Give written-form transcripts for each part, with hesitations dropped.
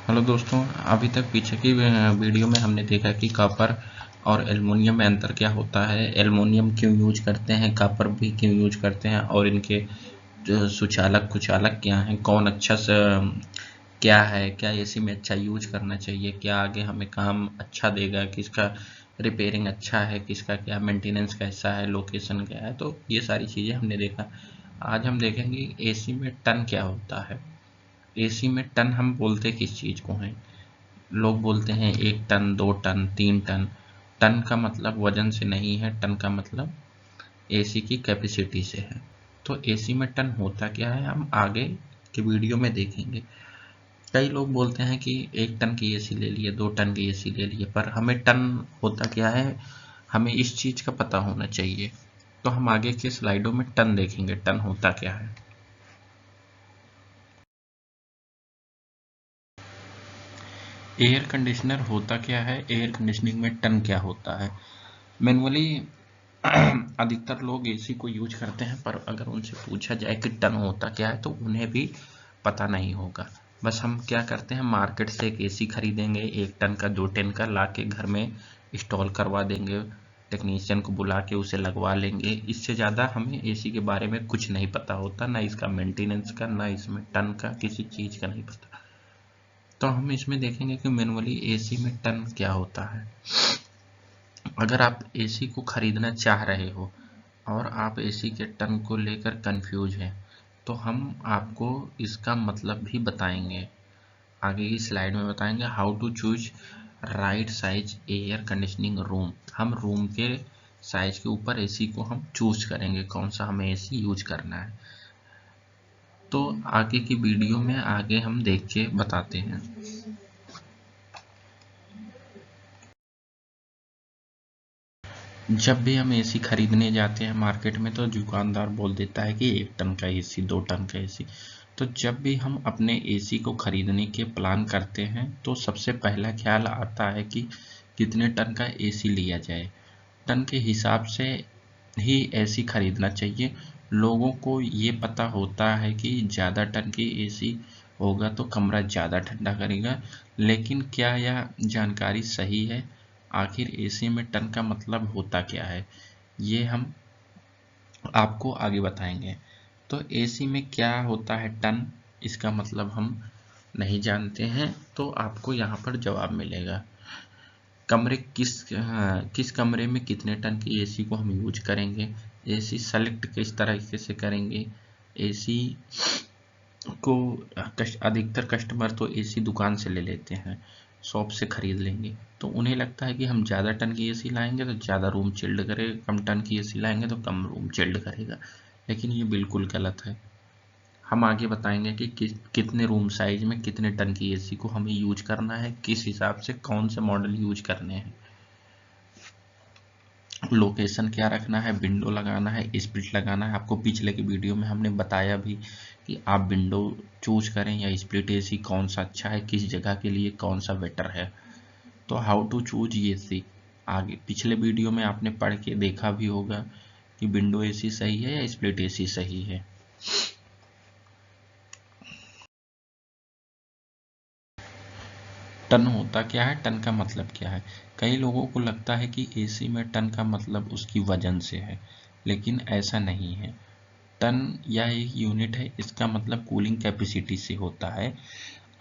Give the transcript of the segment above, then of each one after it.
Hello दोस्तों, अभी तक पीछे की वीडियो में हमने देखा कि कॉपर और एल्युमिनियम में अंतर क्या होता है, एल्युमिनियम क्यों यूज करते हैं, कॉपर भी क्यों यूज करते हैं और इनके जो सुचालक कुचालक क्या हैं, कौन अच्छा सा क्या है, क्या एसी में अच्छा यूज करना चाहिए, क्या आगे हमें काम अच्छा देगा, किसका रिपेयरिंग अच्छा है, किसका क्या मेंटेनेंस कैसा है, लोकेशन क्या है। तो ये सारी चीज़ें हमने देखा। आज हम देखेंगे एसी में टन क्या होता है। एसी में टन हम बोलते किस चीज़ को हैं। लोग बोलते हैं 1 टन, 2 टन, 3 टन। टन का मतलब वजन से नहीं है, टन का मतलब एसी की कैपेसिटी से है। तो एसी में टन होता क्या है हम आगे के वीडियो में देखेंगे। कई लोग बोलते हैं कि 1 टन की एसी ले लिए, 2 टन की एसी ले लिए, पर हमें टन होता क्या है हमें इस चीज़ का पता होना चाहिए। तो हम आगे के स्लाइडों में टन देखेंगे, टन होता क्या है। एयर कंडीशनर होता क्या है, एयर कंडीशनिंग में टन क्या होता है। मैनुअली अधिकतर लोग एसी को यूज करते हैं, पर अगर उनसे पूछा जाए कि टन होता क्या है तो उन्हें भी पता नहीं होगा। बस हम क्या करते हैं, मार्केट से एक एसी खरीदेंगे, 1 टन का 2 टन का ला के घर में इंस्टॉल करवा देंगे, टेक्नीशियन को बुला के उसे लगवा लेंगे। इससे ज़्यादा हमें एसी के बारे में कुछ नहीं पता होता, ना इसका मेंटेनेंस का, ना इसमें टन का, किसी चीज़ का नहीं पता। तो हम इसमें देखेंगे कि मैनुअली एसी में टन क्या होता है। अगर आप एसी को खरीदना चाह रहे हो और आप एसी के टन को लेकर कंफ्यूज हैं, तो हम आपको इसका मतलब भी बताएंगे। आगे की स्लाइड में बताएंगे how to choose right size air conditioning room. हम रूम के साइज के ऊपर एसी को हम चूज करेंगे, कौन सा हमें एसी यूज करना है। तो आगे की वीडियो में आगे हम देख के बताते हैं। जब भी हम एसी खरीदने जाते हैं मार्केट में तो दुकानदार बोल देता है कि 1 टन का एसी, 2 टन का एसी। तो जब भी हम अपने एसी को खरीदने के प्लान करते हैं तो सबसे पहला ख्याल आता है कि कितने टन का एसी लिया जाए। टन के हिसाब से ही एसी खरीदना चाहिए। लोगों को ये पता होता है कि ज़्यादा टन की एसी होगा तो कमरा ज़्यादा ठंडा करेगा, लेकिन क्या यह जानकारी सही है? आखिर एसी में टन का मतलब होता क्या है, ये हम आपको आगे बताएंगे। तो एसी में क्या होता है टन, इसका मतलब हम नहीं जानते हैं, तो आपको यहाँ पर जवाब मिलेगा। कमरे किस कमरे में कितने टन की एसी को हम यूज करेंगे, एसी सेलेक्ट किस तरीके से करेंगे। एसी को अधिकतर कस्टमर तो एसी दुकान से ले लेते हैं, शॉप से खरीद लेंगे। तो उन्हें लगता है कि हम ज़्यादा टन की एसी लाएंगे तो ज़्यादा रूम चिल्ड करेगा, कम टन की एसी लाएंगे तो कम रूम चिल्ड करेगा। लेकिन ये बिल्कुल गलत है। हम आगे बताएंगे कि कितने रूम साइज में कितने टन की एसी को हमें यूज करना है, किस हिसाब से कौन से मॉडल यूज करने हैं, लोकेशन क्या रखना है, विंडो लगाना है, स्प्लिट लगाना है। आपको पिछले की वीडियो में हमने बताया भी कि आप विंडो चूज करें या स्प्लिट एसी, कौन सा अच्छा है, किस जगह के लिए कौन सा बेटर है। तो हाउ टू चूज एसी आगे पिछले वीडियो में आपने पढ़ के देखा भी होगा कि विंडो एसी सही है या स्प्लिट एसी सही है। टन होता क्या है, टन का मतलब क्या है। कई लोगों को लगता है कि एसी में टन का मतलब उसकी वजन से है, लेकिन ऐसा नहीं है। टन या एक यूनिट है, इसका मतलब कूलिंग कैपेसिटी से होता है।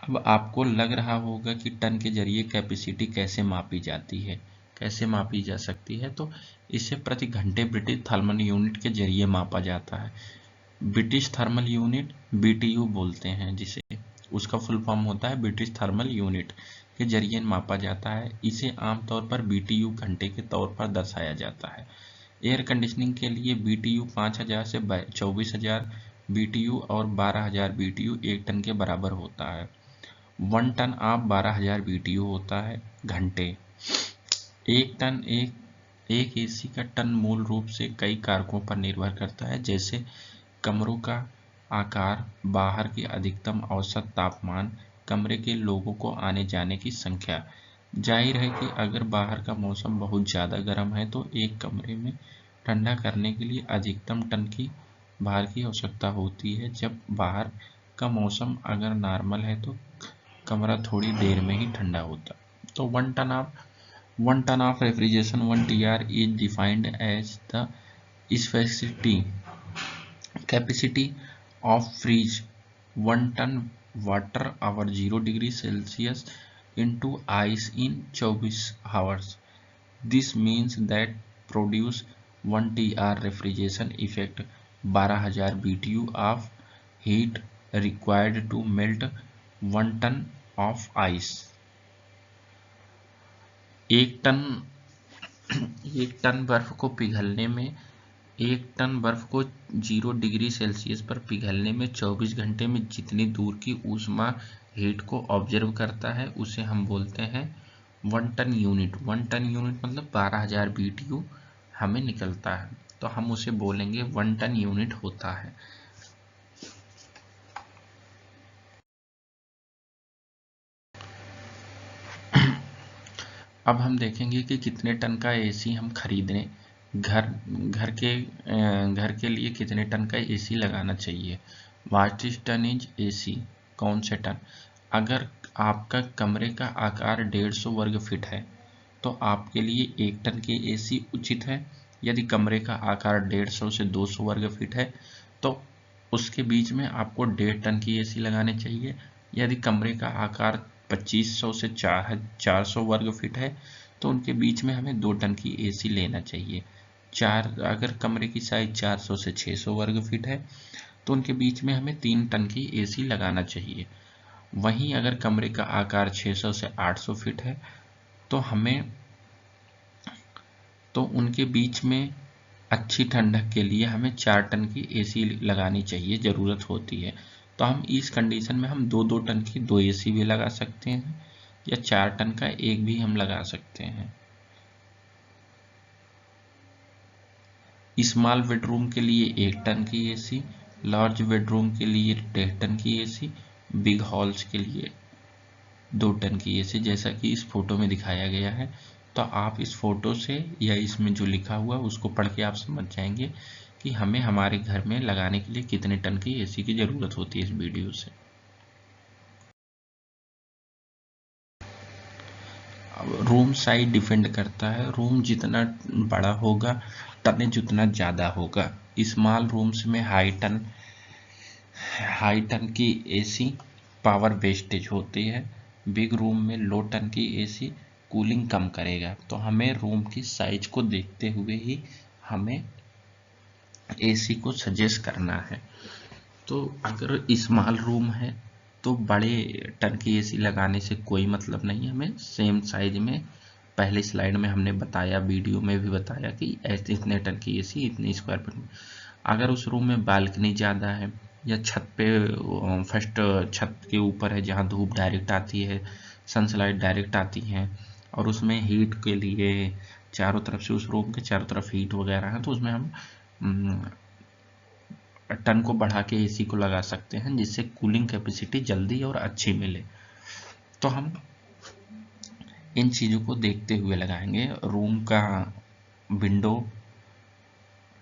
अब आपको लग रहा होगा कि टन के जरिए कैपेसिटी कैसे मापी जाती है, कैसे मापी जा सकती है। तो इसे प्रति घंटे ब्रिटिश थर्मल यूनिट के जरिए मापा जाता है। ब्रिटिश थर्मल यूनिट बीटीयू बोलते हैं जिसे, उसका फुल फॉर्म होता है ब्रिटिश थर्मल यूनिट, के जरिए मापा जाता है। इसे आमतौर पर बीटीयू घंटे के तौर पर दर्शाया जाता है। एयर कंडीशनिंग के लिए बीटीयू 5000 से 24000 बीटीयू और 12000 बीटीयू 1 टन के बराबर होता है। 1 टन आप 12000 बीटीयू होता है घंटे। एक टन एक एसी का टन मूल रूप से कई कारकों पर निर्भर करता है, जैसे कमरों का आकार, बाहर की अधिकतम औसत तापमान, कमरे के लोगों को आने जाने की संख्या। जाहिर है कि अगर बाहर का मौसम बहुत ज़्यादा गर्म है तो एक कमरे में ठंडा करने के लिए अधिकतम टन की भार की आवश्यकता होती है। जब बाहर का मौसम अगर नॉर्मल है तो कमरा थोड़ी देर में ही ठंडा होता। तो 1 ton of refrigeration 1 TR is defined as the capacity of freeze 1 ton water over 0°C into ice in 24 hours. This means that produce 1 TR refrigeration effect 12,000 BTU of heat required to melt 1 ton of ice. 1 ton बर्फ को पिघलने में 1 ton बर्फ को 0°C पर पिघलने में 24 घंटे में जितनी दूर की ऊष्मा हीट को ऑब्जर्व करता है उसे हम बोलते हैं 1 टन यूनिट। 1 टन यूनिट मतलब 12,000 BTU हमें निकलता है, तो हम उसे बोलेंगे 1 टन यूनिट होता है। अब हम देखेंगे कि कितने टन का एसी हम खरीदें, घर के लिए कितने टन का एसी लगाना चाहिए। What is ton is AC, कौन से टन। अगर आपका कमरे का आकार 150 वर्ग फीट है तो आपके लिए 1 टन की एसी उचित है। यदि कमरे का आकार 150 से 200 वर्ग फीट है तो उसके बीच में आपको 1.5 टन की एसी लगानी चाहिए। यदि कमरे का आकार 2500 से 400 वर्ग फीट है तो उनके बीच में हमें 2 टन की एसी लेना चाहिए। अगर कमरे की साइज 400 से 600 वर्ग फीट है तो उनके बीच में हमें 3 टन की एसी लगाना चाहिए। वहीं अगर कमरे का आकार 600 से 800 फीट है तो उनके बीच में अच्छी ठंडक के लिए हमें 4 टन की एसी लगानी चाहिए, ज़रूरत होती है। तो हम इस कंडीशन में हम 2-2 टन की 2 एसी भी लगा सकते हैं या 4 टन का एक भी हम लगा सकते हैं। स्मॉल बेडरूम के लिए 1 टन की एसी, लार्ज बेडरूम के लिए 1.5 टन की एसी, बिग हॉल्स के लिए 2 टन की एसी, जैसा कि इस फोटो में दिखाया गया है। तो आप इस फोटो से या इसमें जो लिखा हुआ है उसको पढ़ के आप समझ जाएंगे कि हमें हमारे घर में लगाने के लिए कितने टन की एसी की ज़रूरत होती है इस वीडियो से। रूम साइज डिपेंड करता है, रूम जितना बड़ा होगा टनेज उतना ज़्यादा होगा। स्मॉल रूम्स में हाई टन की एसी पावर वेस्टेज होती है, बिग रूम में लो टन की एसी कूलिंग कम करेगा। तो हमें रूम की साइज को देखते हुए ही हमें एसी को सजेस्ट करना है। तो अगर स्मॉल रूम है तो बड़े टन की एसी लगाने से कोई मतलब नहीं, हमें सेम साइज में पहले स्लाइड में हमने बताया, वीडियो में भी बताया कि ऐसे इतने टन की एसी इतने स्क्वायर फीट में। अगर उस रूम में बालकनी ज़्यादा है या छत पे फर्स्ट छत के ऊपर है जहाँ धूप डायरेक्ट आती है, सनलाइट डायरेक्ट आती है और उसमें हीट के लिए चारों तरफ से उस रूम के चारों तरफ हीट वगैरह है तो उसमें हम टन को बढ़ा के एसी को लगा सकते हैं जिससे कूलिंग कैपेसिटी जल्दी और अच्छी मिले। तो हम इन चीज़ों को देखते हुए लगाएंगे। रूम का विंडो,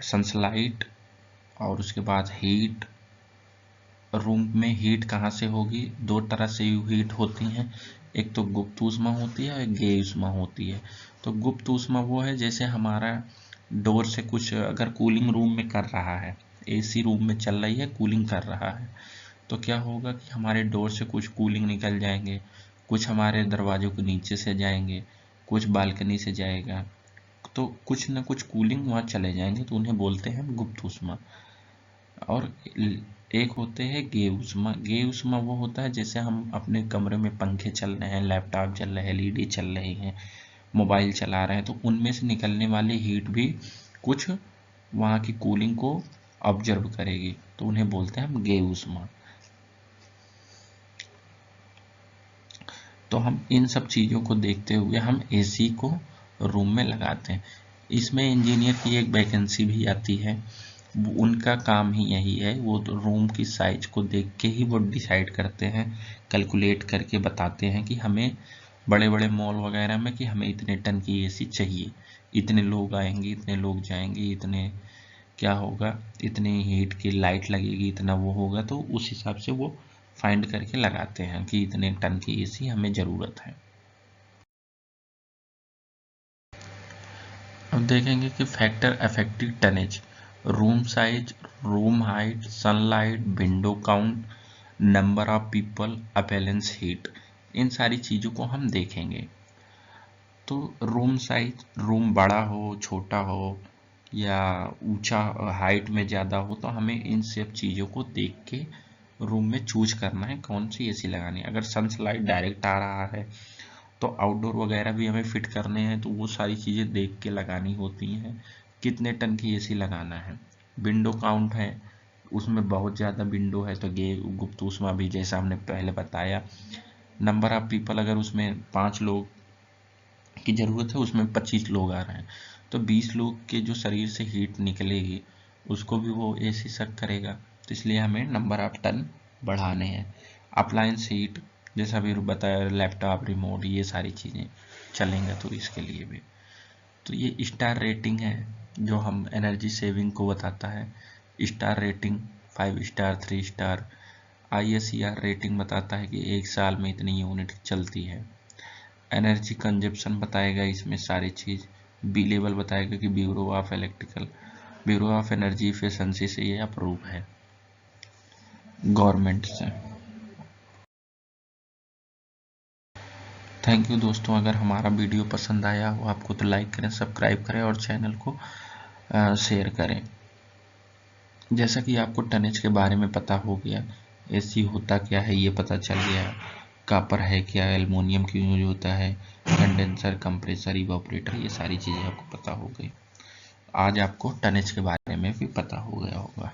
सनलाइट और उसके बाद हीट। रूम में हीट कहाँ से होगी, 2 तरह से हीट होती हैं, एक तो गुप्त ऊष्मा होती है और एक गेय ऊष्मा होती है। तो गुप्त ऊष्मा वो है जैसे हमारा डोर से कुछ अगर कूलिंग रूम में कर रहा है, एसी रूम में चल रही है, कूलिंग कर रहा है, तो क्या होगा कि हमारे डोर से कुछ कूलिंग निकल जाएंगे, कुछ हमारे दरवाजों के नीचे से जाएंगे, कुछ बालकनी से जाएगा, तो कुछ ना कुछ कूलिंग वहाँ चले जाएंगे, तो उन्हें बोलते हैं गुप्त ऊष्मा। और एक होते हैं गेय ऊष्मा। गेय ऊष्मा वो होता है जैसे हम अपने कमरे में पंखे चल रहे हैं, लैपटॉप चल रहे हैं, एलईडी चल रही हैं, मोबाइल चला रहे हैं, तो उनमें से निकलने वाली हीट भी कुछ वहाँ की कूलिंग को ऑब्जर्व करेगी, तो उन्हें बोलते हैं हम गेय ऊष्मा। तो हम इन सब चीज़ों को देखते हुए हम एसी को रूम में लगाते हैं। इसमें इंजीनियर की एक वैकेंसी भी आती है, उनका काम ही यही है, वो तो रूम की साइज को देख के ही वो डिसाइड करते हैं, कैलकुलेट करके बताते हैं कि हमें बड़े बड़े मॉल वगैरह में कि हमें इतने टन की एसी चाहिए, इतने लोग आएंगे, इतने लोग जाएंगे, इतने क्या होगा, इतनी हीट की लाइट लगेगी, इतना वो होगा, तो उस हिसाब से वो फाइंड करके लगाते हैं कि इतने टन की एसी हमें ज़रूरत है। अब देखेंगे कि factor affective tonnage, room size, room height, sunlight, window count, number of people, appliance heat, इन सारी चीज़ों को हम देखेंगे। तो रूम साइज, रूम बड़ा हो, छोटा हो या ऊंचा, हाइट में ज़्यादा हो, तो हमें इन सब चीज़ों को देख के रूम में चूज करना है कौन सी एसी लगानी है। अगर सनलाइट डायरेक्ट आ रहा है तो आउटडोर वगैरह भी हमें फिट करने हैं, तो वो सारी चीज़ें देख के लगानी होती हैं। कितने टन की एसी लगाना है, विंडो काउंट है, उसमें बहुत ज़्यादा विंडो है तो गे गुप्त ऊष्मा भी, जैसा हमने पहले बताया। नंबर ऑफ पीपल, अगर उसमें 5 लोग की ज़रूरत है, उसमें 25 लोग आ रहे हैं, तो 20 लोग के जो शरीर से हीट निकलेगी उसको भी वो एसी सक करेगा, तो इसलिए हमें नंबर ऑफ टन बढ़ाने हैं। अप्लायंस हीट, जैसा भी बताया, लैपटॉप, रिमोट, ये सारी चीज़ें चलेंगे तो इसके लिए भी। तो ये स्टार रेटिंग है जो हम एनर्जी सेविंग को बताता है। Star rating 5 star, 3 star. ISER rating बताता है कि 1 साल में इतनी यूनिट चलती है। एनर्जी कंजप्शन बताएगा इसमें सारी चीज़। बी लेवल बताएगा कि ब्यूरो ऑफ एनर्जी इफिशिएंसी से ये अप्रूव है गवर्नमेंट से। थैंक यू दोस्तों, अगर हमारा वीडियो पसंद आया हो आपको तो लाइक करें, सब्सक्राइब करें और चैनल को शेयर करें। जैसा कि आपको टनेज के बारे में पता हो गया, एसी होता क्या है ये पता चल गया, कॉपर है क्या, एल्युमिनियम क्यों यूज होता है, कंडेंसर, कंप्रेसर, इवापोरेटर, ये सारी चीज़ें आपको पता हो गई। आज आपको टनेज के बारे में भी पता हो गया होगा।